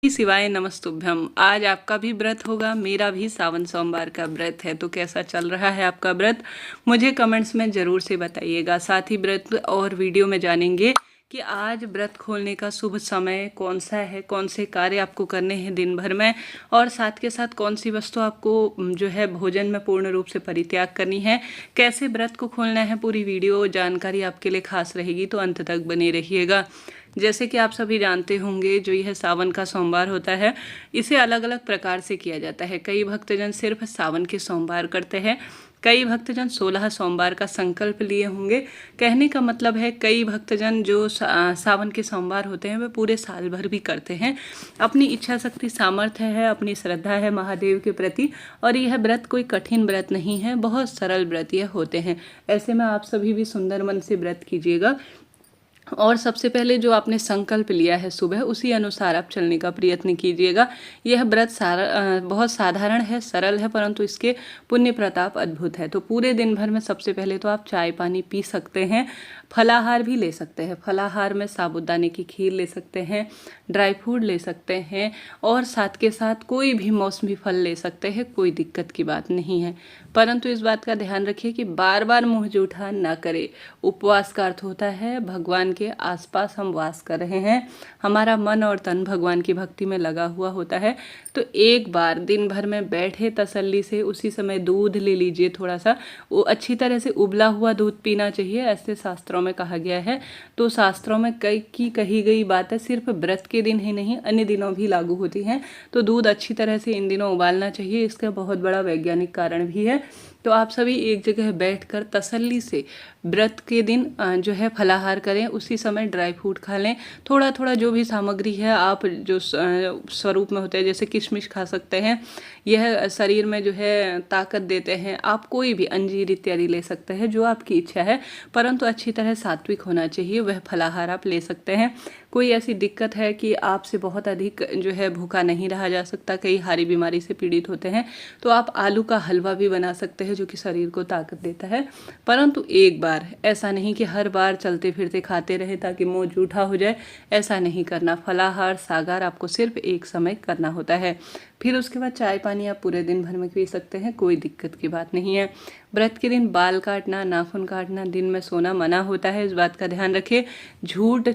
शिवाय नमस्तुभ्यम। आज आपका भी व्रत होगा, मेरा भी सावन सोमवार का व्रत है। तो कैसा चल रहा है आपका व्रत, मुझे कमेंट्स में ज़रूर से बताइएगा। साथ ही व्रत और वीडियो में जानेंगे कि आज व्रत खोलने का शुभ समय कौन सा है, कौन से कार्य आपको करने हैं दिन भर में, और साथ के साथ कौन सी वस्तु आपको जो है भोजन में पूर्ण रूप से परित्याग करनी है, कैसे व्रत को खोलना है। पूरी वीडियो जानकारी आपके लिए खास रहेगी, तो अंत तक बने रहिएगा। जैसे कि आप सभी जानते होंगे, जो यह सावन का सोमवार होता है, इसे अलग अलग प्रकार से किया जाता है। कई भक्तजन सिर्फ सावन के सोमवार करते हैं, कई भक्तजन 16 सोमवार का संकल्प लिए होंगे। कहने का मतलब है कई भक्तजन जो सावन के सोमवार होते हैं वे पूरे साल भर भी करते हैं। अपनी इच्छा शक्ति सामर्थ्य है, अपनी श्रद्धा है महादेव के प्रति, और यह व्रत कोई कठिन व्रत नहीं है, बहुत सरल व्रत यह होते हैं। ऐसे में आप सभी भी सुंदर मन से व्रत कीजिएगा, और सबसे पहले जो आपने संकल्प लिया है सुबह, उसी अनुसार आप चलने का प्रयत्न कीजिएगा। यह व्रत बहुत साधारण है, सरल है, परंतु इसके पुण्य प्रताप अद्भुत है। तो पूरे दिन भर में सबसे पहले तो आप चाय पानी पी सकते हैं, फलाहार भी ले सकते हैं। फलाहार में साबूदाने की खीर ले सकते हैं, ड्राई फ्रूट ले सकते हैं, और साथ के साथ कोई भी मौसमी फल ले सकते हैं, कोई दिक्कत की बात नहीं है। परंतु इस बात का ध्यान रखिए कि बार बार मुंह जूठा ना करें। उपवास का अर्थ होता है भगवान के आसपास हम वास कर रहे हैं, हमारा मन और तन भगवान की भक्ति में लगा हुआ होता है। तो एक बार दिन भर में बैठे तसल्ली से, उसी समय दूध ले लीजिए थोड़ा सा, वो अच्छी तरह से उबला हुआ दूध पीना चाहिए, ऐसे शास्त्रों में कहा गया है। तो शास्त्रों में कही गई बातें सिर्फ व्रत के दिन ही नहीं, अन्य दिनों भी लागू होती हैं। तो दूध अच्छी तरह से इन दिनों उबालना चाहिए, इसका बहुत बड़ा वैज्ञानिक कारण भी है। तो आप सभी एक जगह बैठकर तसल्ली से व्रत के दिन जो है फलाहार करें, उसी समय ड्राई फ्रूट खा लें। थोड़ा थोड़ा जो भी सामग्री है आप जो स्वरूप में होते हैं, जैसे किशमिश खा सकते हैं, यह शरीर में जो है ताकत देते हैं। आप कोई भी अंजीर इत्यादि ले सकते हैं, जो आपकी इच्छा है, परंतु अच्छी तरह सात्विक होना चाहिए, वह फलाहार आप ले सकते हैं। कोई ऐसी दिक्कत है कि आपसे बहुत अधिक जो है भूखा नहीं रहा जा सकता, कई हारी बीमारी से पीड़ित होते हैं, तो आप आलू का हलवा भी बना सकते हैं, जो कि शरीर को ताकत देता है। परंतु एक बार, ऐसा नहीं कि हर बार चलते फिरते खाते रहे ताकि मुंह जूठा हो जाए, ऐसा नहीं करना। फलाहार सागार आपको सिर्फ एक समय करना होता है, फिर उसके बाद चाय पानी आप पूरे दिन भर में पी सकते हैं, कोई दिक्कत की बात नहीं है। व्रत के दिन बाल काटना, नाखून काटना, दिन में सोना मना होता है, इस बात का ध्यान रखें। झूठ,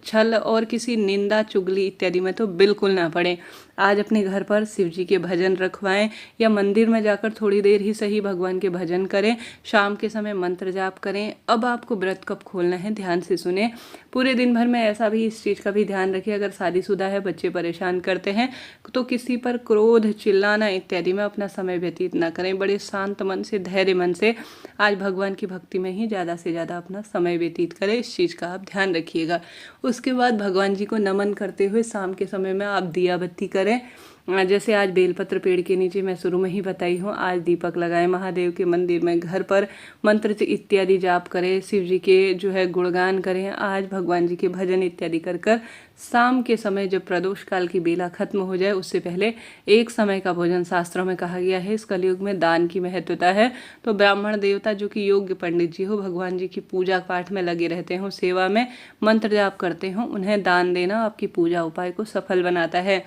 छल और किसी निंदा चुगली इत्यादि में तो बिल्कुल ना पड़े। आज अपने घर पर शिव जी के भजन रखवाएं, या मंदिर में जाकर थोड़ी देर ही सही भगवान के भजन करें। शाम के समय मंत्र जाप करें। अब आपको व्रत कब खोलना है ध्यान से सुने। पूरे दिन भर में ऐसा भी, इस चीज़ का भी ध्यान रखिए, अगर शादीशुदा है, बच्चे परेशान करते हैं, तो किसी पर क्रोध, चिल्लाना इत्यादि में अपना समय व्यतीत ना करें। बड़े शांत मन से, धैर्य मन से आज भगवान की भक्ति में ही ज़्यादा से ज़्यादा अपना समय व्यतीत करें, इस चीज़ का आप ध्यान रखिएगा। उसके बाद भगवान जी को नमन करते हुए शाम के समय में आप दिया बत्ती करें। जैसे आज बेलपत्र पेड़ के नीचे मैं शुरू में ही बताई हूँ, आज दीपक लगाएं, महादेव के मंदिर में, घर पर मंत्र इत्यादि जाप करें, शिव जी के जो है गुणगान करें, आज भगवान जी के भजन इत्यादि कर शाम के समय जब प्रदोष काल की बेला खत्म हो जाए, उससे पहले एक समय का भोजन शास्त्रों में कहा गया है। इस कलयुग में दान की महत्वता है, तो ब्राह्मण देवता जो कि योग्य पंडित जी हो, भगवान जी की पूजा पाठ में लगे रहते हों, सेवा में मंत्र जाप करते हों, उन्हें दान देना आपकी पूजा उपाय को सफल बनाता है।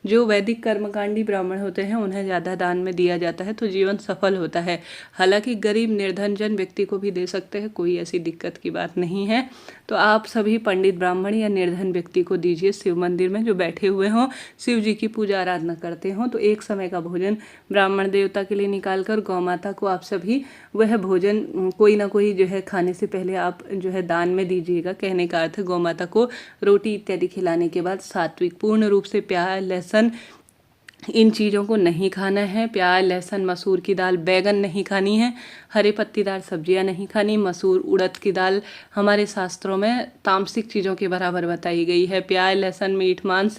जो वैदिक कर्मकांडी ब्राह्मण होते हैं, उन्हें ज़्यादा दान में दिया जाता है, तो जीवन सफल होता है। हालांकि गरीब निर्धन जन व्यक्ति को भी दे सकते हैं, कोई ऐसी दिक्कत की बात नहीं है। तो आप सभी पंडित ब्राह्मण या निर्धन व्यक्ति को दीजिए, शिव मंदिर में जो बैठे हुए हों, शिव जी की पूजा आराधना करते हों, तो एक समय का भोजन ब्राह्मण देवता के लिए निकाल कर गौ माता को आप सभी वह भोजन कोई ना कोई जो है खाने से पहले आप जो है दान में दीजिएगा। कहने का अर्थ, गौ माता को रोटी इत्यादि खिलाने के बाद सात्विक, पूर्ण रूप से प्याज, लहसुन, इन चीज़ों को नहीं खाना है। प्याज, लहसुन, मसूर की दाल, बैगन नहीं खानी है, हरे पत्तीदार सब्जियां नहीं खानी। मसूर, उड़द की दाल हमारे शास्त्रों में तामसिक चीज़ों के बराबर बताई गई है। प्याज, लहसुन, मीट, मांस,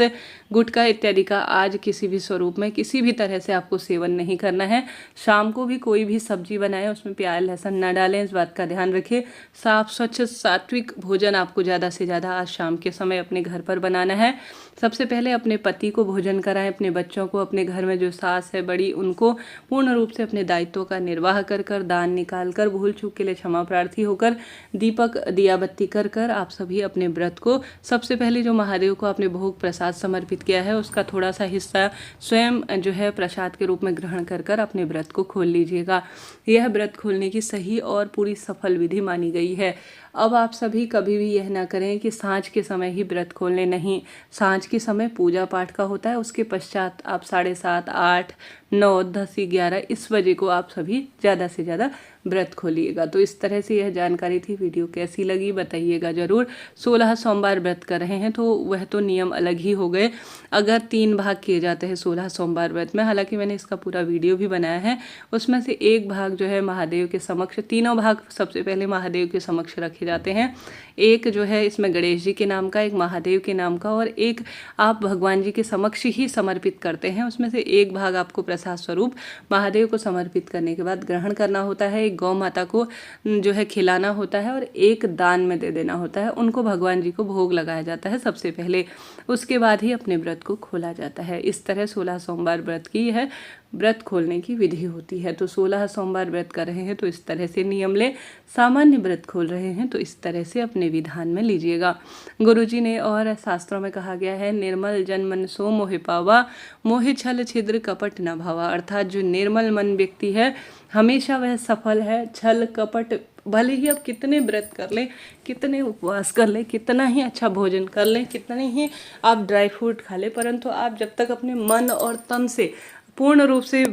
गुटखा इत्यादि का आज किसी भी स्वरूप में, किसी भी तरह से आपको सेवन नहीं करना है। शाम को भी कोई भी सब्जी बनाए, उसमें प्याज लहसुन न डालें, इस बात का ध्यान रखें। साफ स्वच्छ सात्विक भोजन आपको ज़्यादा से ज़्यादा आज शाम के समय अपने घर पर बनाना है। सबसे पहले अपने पति को भोजन कराएं, अपने बच्चों को, अपने घर में जो सास है बड़ी, उनको पूर्ण रूप से अपने दायित्वों का निर्वाह कर कर, दान निकाल कर, भूल चूक के लिए क्षमा प्रार्थी होकर, दीपक दिया बत्ती कर कर आप सभी अपने व्रत को सबसे पहले जो महादेव को आपने भोग प्रसाद समर्पित किया है उसका थोड़ा सा हिस्सा स्वयं जो है प्रसाद के रूप में ग्रहण कर कर अपने व्रत को खोल लीजिएगा। यह व्रत खोलने की सही और पूरी सफल विधि मानी गई है। अब आप सभी कभी भी यह ना करें कि सांझ के समय ही व्रत खोलने, नहीं, सांझ के समय पूजा पाठ का होता है, उसके पश्चात आप 7:30, 8, 9, 10, 11 इस बजे को आप सभी ज़्यादा से ज़्यादा व्रत खोलिएगा। तो इस तरह से यह जानकारी थी। वीडियो कैसी लगी बताइएगा ज़रूर। 16 सोमवार व्रत कर रहे हैं तो वह तो नियम अलग ही हो गए। अगर 3 भाग किए जाते हैं 16 सोमवार व्रत में, हालांकि मैंने इसका पूरा वीडियो भी बनाया है, उसमें से एक भाग जो है महादेव के समक्ष, तीनों भाग सबसे पहले महादेव के समक्ष रखे जाते हैं। एक जो है इसमें गणेश जी के नाम का, एक महादेव के नाम का और एक आप भगवान जी के समक्ष ही समर्पित करते हैं। उसमें से एक भाग आपको प्रसाद स्वरूप महादेव को समर्पित करने के बाद ग्रहण करना होता है, एक गौ माता को जो है खिलाना होता है और एक दान में दे देना होता है। उनको भगवान जी को भोग लगाया जाता है सबसे पहले, उसके बाद ही अपने व्रत को खोला जाता है। इस तरह 16 सोमवार व्रत की है व्रत खोलने की विधि होती है। तो 16 सोमवार व्रत कर रहे हैं तो इस तरह से नियम ले, सामान्य व्रत खोल रहे हैं तो इस तरह से अपने विधान में लीजिएगा। गुरुजी ने और शास्त्रों में कहा गया है, निर्मल जन मन सो मोहि पावा, मोहि छल छिद्र कपट न भावा। अर्थात जो निर्मल मन व्यक्ति है हमेशा वह सफल है। छल कपट, भले ही आप कितने व्रत कर लें, कितने उपवास कर लें, कितना ही अच्छा भोजन कर लें, कितने ही आप ड्राई फ्रूट खा लें, परंतु आप जब तक अपने मन और तन से पूर्ण रूप से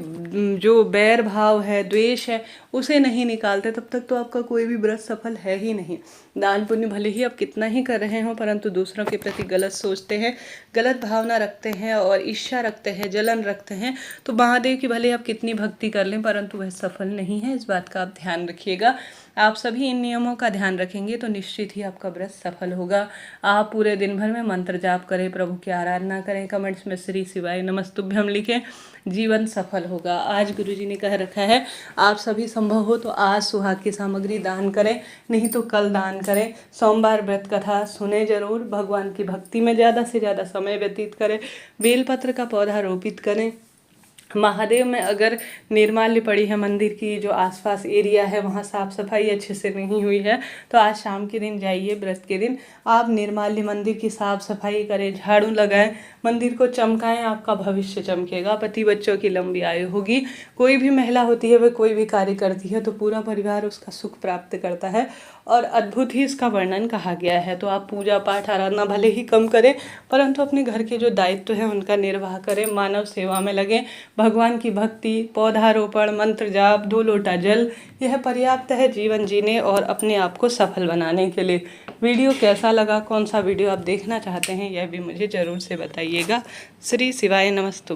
जो बैर भाव है, द्वेष है, उसे नहीं निकालते तब तक तो आपका कोई भी व्रत सफल है ही नहीं। दान पुण्य भले ही आप कितना ही कर रहे हो, परंतु दूसरों के प्रति गलत सोचते हैं, गलत भावना रखते हैं और ईर्ष्या रखते हैं, जलन रखते हैं, तो महादेव की भले आप कितनी भक्ति कर लें परंतु वह सफल नहीं है। इस बात का आप ध्यान रखिएगा। आप सभी इन नियमों का ध्यान रखेंगे तो निश्चित ही आपका व्रत सफल होगा। आप पूरे दिन भर में मंत्र जाप करें, प्रभु की आराधना करें, कमेंट्स में श्री शिवाय नमस्तुभ्यम लिखें, जीवन सफल होगा। आज गुरुजी ने कह रखा है आप सभी संभव हो तो आज सुहाग की सामग्री दान करें, नहीं तो कल दान करें। सोमवार व्रत कथा सुने जरूर, भगवान की भक्ति में ज़्यादा से ज़्यादा समय व्यतीत करें, बेलपत्र का पौधा रोपित करें। महादेव में अगर निर्माल्य पड़ी है, मंदिर की जो आसपास एरिया है वहाँ साफ़ सफाई अच्छे से नहीं हुई है, तो आज शाम के दिन जाइए, व्रत के दिन आप निर्माल्य मंदिर की साफ़ सफाई करें, झाड़ू लगाएं, मंदिर को चमकाएं, आपका भविष्य चमकेगा, पति बच्चों की लंबी आयु होगी। कोई भी महिला होती है वह कोई भी कार्य करती है तो पूरा परिवार उसका सुख प्राप्त करता है और अद्भुत ही इसका वर्णन कहा गया है। तो आप पूजा पाठ आराधना भले ही कम करें परंतु अपने घर के जो दायित्व हैं उनका निर्वाह करें, मानव सेवा में लगें, भगवान की भक्ति, पौधारोपण, मंत्र जाप, 2 लोटा जल, यह पर्याप्त है जीवन जीने और अपने आप को सफल बनाने के लिए। वीडियो कैसा लगा, कौन सा वीडियो आप देखना चाहते हैं यह भी मुझे ज़रूर से बताइएगा। श्री शिवाय नमस्तु।